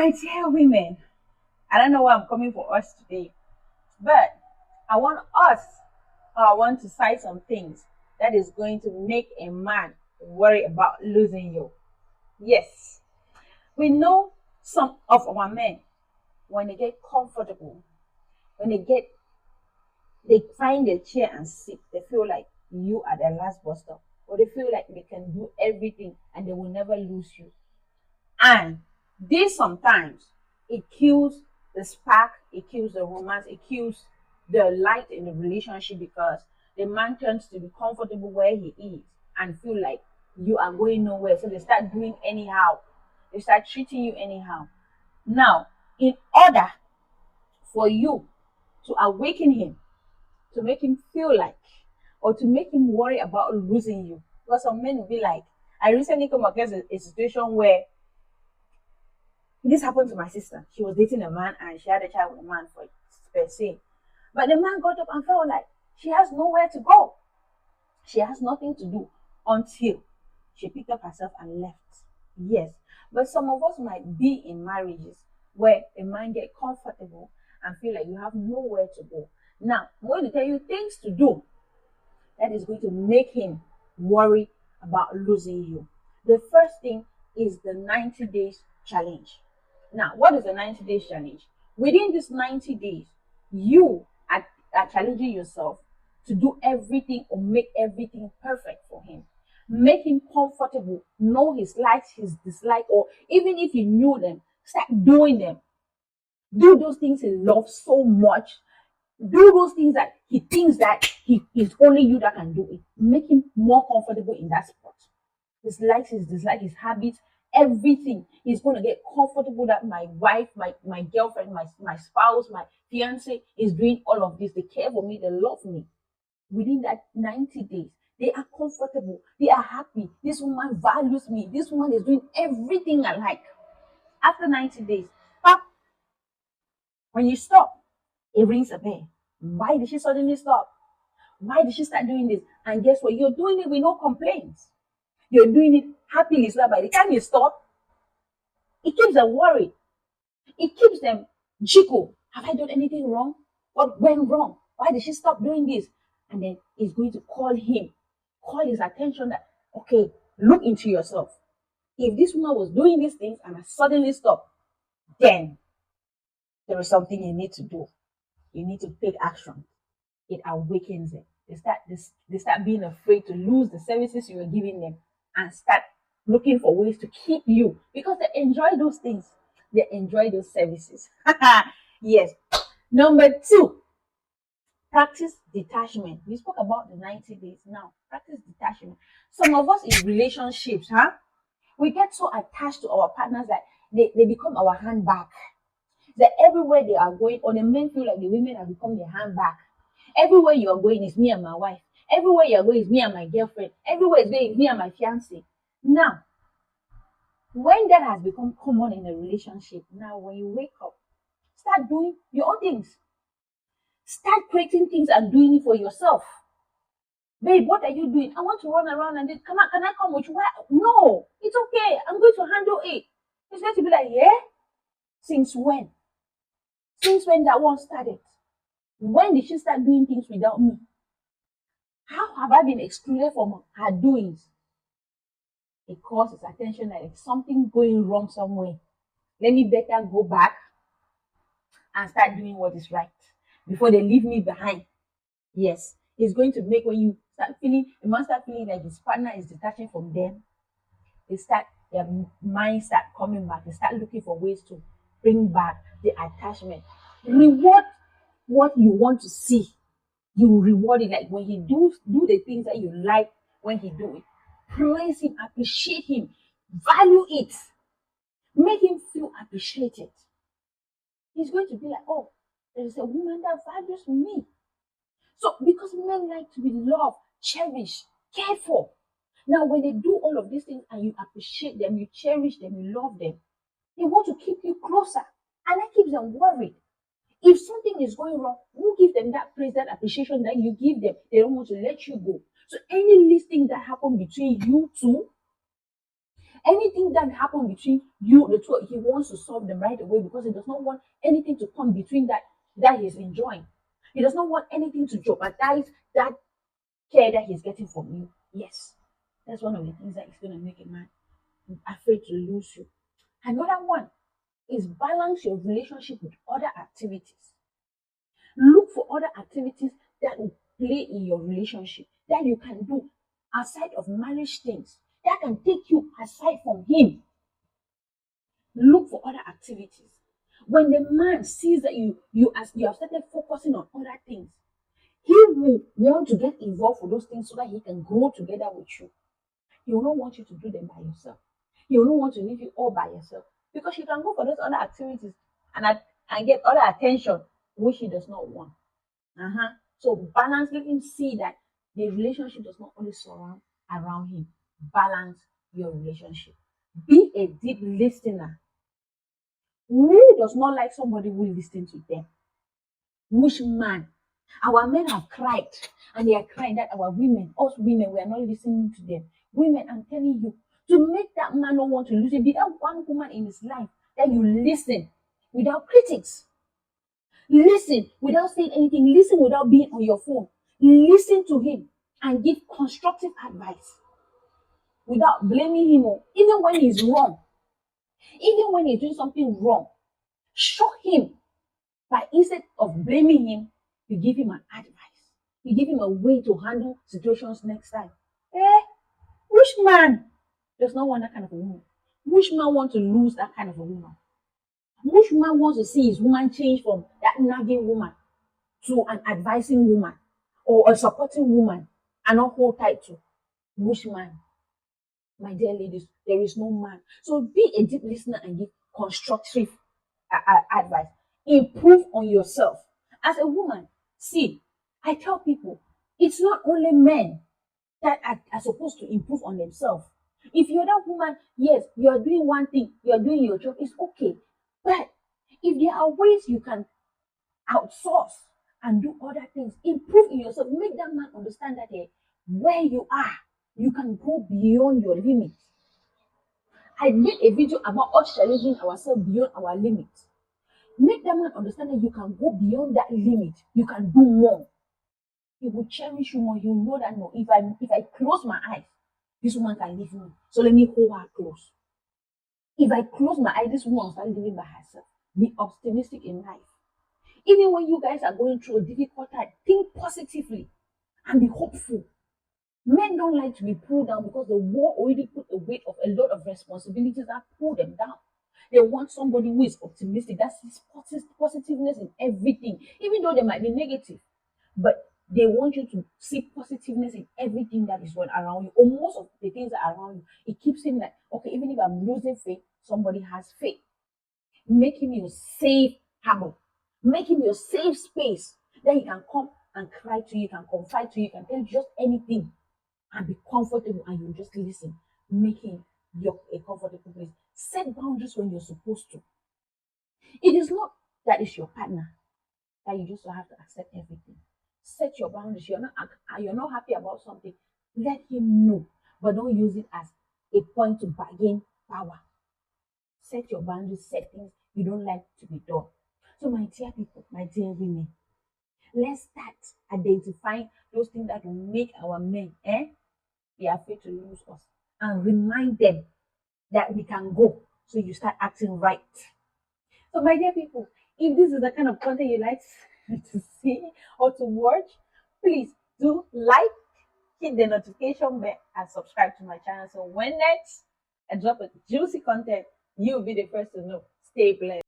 My dear women, I don't know why I'm coming for us today, but I want us, I want to cite some things that is going to make a man worry about losing you. Yes, we know some of our men, when they get comfortable, when they find a chair and sit, they feel like you are their last bus stop, or they feel like they can do everything and they will never lose you. And this sometimes it kills the spark, it kills the romance, it kills the light in the relationship because the man turns to be comfortable where he is and feel like you are going nowhere. So they start doing anyhow. They start treating you anyhow. Now, in order for you to awaken him, to make him feel like, or to make him worry about losing you, because some men will be like, I recently come across a situation where this happened to my sister. She was dating a man and she had a child with a man for per se. But the man got up and felt like she has nowhere to go. She has nothing to do until she picked up herself and left. Yes. But some of us might be in marriages where a man get comfortable and feel like you have nowhere to go. Now, I'm going to tell you things to do that is going to make him worry about losing you. The first thing is the 90 days challenge. Now, what is the 90 days challenge? Within this 90 days, you are challenging yourself to do everything or make everything perfect for him. Make him comfortable, know his likes, his dislike, or even if you knew them, start doing them. Do those things he loves so much. Do those things that he thinks that he is only you that can do it. Make him more comfortable in that spot. His likes, his dislikes, his habits, everything. He's going to get comfortable that my wife, my girlfriend, my spouse, my fiance is doing all of this. They care for me, they love me. Within that 90 days, they are comfortable, they are happy. This woman values me. This woman is doing everything I like. After 90 days, pop, when you stop, it rings a bell. Why did she suddenly stop? Why did she start doing this? And guess what? You're doing it with no complaints. You're doing it happily. So that by the time you stop, it keeps them worried. It keeps them jiggle. Have I done anything wrong? What went wrong? Why did she stop doing this? And then it's going to call his attention that, okay, look into yourself. If this woman was doing these things and I suddenly stop, then there is something you need to do. You need to take action. It awakens them. They start being afraid to lose the services you are giving them and start looking for ways to keep you because they enjoy those things. They enjoy those services. Yes. Number two, practice detachment. We spoke about the 90 days now. Practice detachment. Some of us in relationships, we get so attached to our partners that they become our handbag. That everywhere they are going, or the men feel like the women have become their handbag. Everywhere you are going is me and my wife. Everywhere you are going is me and my girlfriend. Everywhere is going is me and my fiance. Now, when that has become common in a relationship, now when you wake up, start doing your own things. Start creating things and doing it for yourself. Babe, what are you doing? I want to run around and can I come with you? Why? No, it's okay. I'm going to handle it. It's going to be like, yeah? Since when? Since when that one started? When did she start doing things without me? How have I been excluded from her doings? It calls his attention that there's something going wrong somewhere. Let me better go back and start doing what is right before they leave me behind. Yes, it's going to make when you start feeling, the man start feeling like his partner is detaching from them. Their mind start coming back. They start looking for ways to bring back the attachment. Reward what you want to see. You reward it like when he do the things that you like when he do it. Praise him, appreciate him, value it, make him feel appreciated. He's going to be like, oh, there is a woman that values me. So because men like to be loved, cherished, cared for. Now when they do all of these things and you appreciate them, you cherish them, you love them, they want to keep you closer. And that keeps them worried. If something is going wrong, you give them that praise, that appreciation that you give them. They don't want to let you go. So any listing that happened between you two, Anything that happen between you, the two, he wants to solve them right away because he does not want anything to come between that he's enjoying. He does not want anything to jeopardize that care that he's getting from you. Yes, that's one of the things that is going to make a man afraid to lose you. Another one is balance your relationship with other activities. Look for other activities that will play in your relationship that you can do outside of marriage things that can take you aside from him. Look for other activities. When the man sees that you have started focusing on other things, he will want to get involved for those things so that he can grow together with you. He will not want you to do them by yourself. He will not want to leave you all by yourself because you can go for those other activities and get other attention which he does not want. So balance, let him see that the relationship does not only surround around him. Balance your relationship. Be a deep listener. Who does not like somebody who listens to them? Which man? Our men have cried and they are crying that our women, us women, we are not listening to them. Women, I'm telling you, to make that man not want to listen, be that one woman in his life that you listen without critics. Listen without saying anything. Listen without being on your phone. Listen to him and give constructive advice without blaming him, even when he's wrong. Even when he's doing something wrong, shock him. But instead of blaming him, you give him an advice. You give him a way to handle situations next time. Which man does not want that kind of a woman? Which man wants to lose that kind of a woman? Which man wants to see his woman change from that nagging woman to an advising woman or a supporting woman and not hold tight to? Which man? My dear ladies, there is no man. So be a deep listener and give constructive advice. Improve on yourself. As a woman, see, I tell people, it's not only men that are supposed to improve on themselves. If you're that woman, yes, you are doing one thing, you are doing your job, it's okay. But if there are ways you can outsource and do other things, improve in yourself, make that man understand that where you are, you can go beyond your limits. I made a video about us challenging ourselves beyond our limits. Make that man understand that you can go beyond that limit. You can do more. He will cherish you more. He will know that no, if I close my eyes, this woman can leave me. So let me hold her close. If I close my eyes, this woman will start living by herself. Be optimistic in life. Even when you guys are going through a difficult time, think positively and be hopeful. Men don't like to be pulled down because the war already put the weight of a lot of responsibilities that pull them down. They want somebody who is optimistic, that sees positiveness in everything, even though they might be negative. But they want you to see positiveness in everything that is going around you, or most of the things that are around you. It keeps him like, okay, even if I'm losing faith, somebody has faith. Make him your safe harbor. Make him your safe space. Then he can come and cry to you, can confide to you, can tell you just anything and be comfortable, and you just listen. Make him a comfortable place. Set boundaries when you're supposed to. It is not that it's your partner that you just have to accept everything. Set your boundaries. You're not happy about something. Let him know, but don't use it as a point to bargain power. Set your boundaries. Set things you don't like to be done. So, my dear people, my dear women, let's start identifying those things that will make our men be afraid to lose us, and remind them that we can go. So you start acting right. So, my dear people, if this is the kind of content you like to see or to watch, please do like, hit the notification bell, and subscribe to my channel. So when next I drop a juicy content, you'll be the first to know. Stay blessed.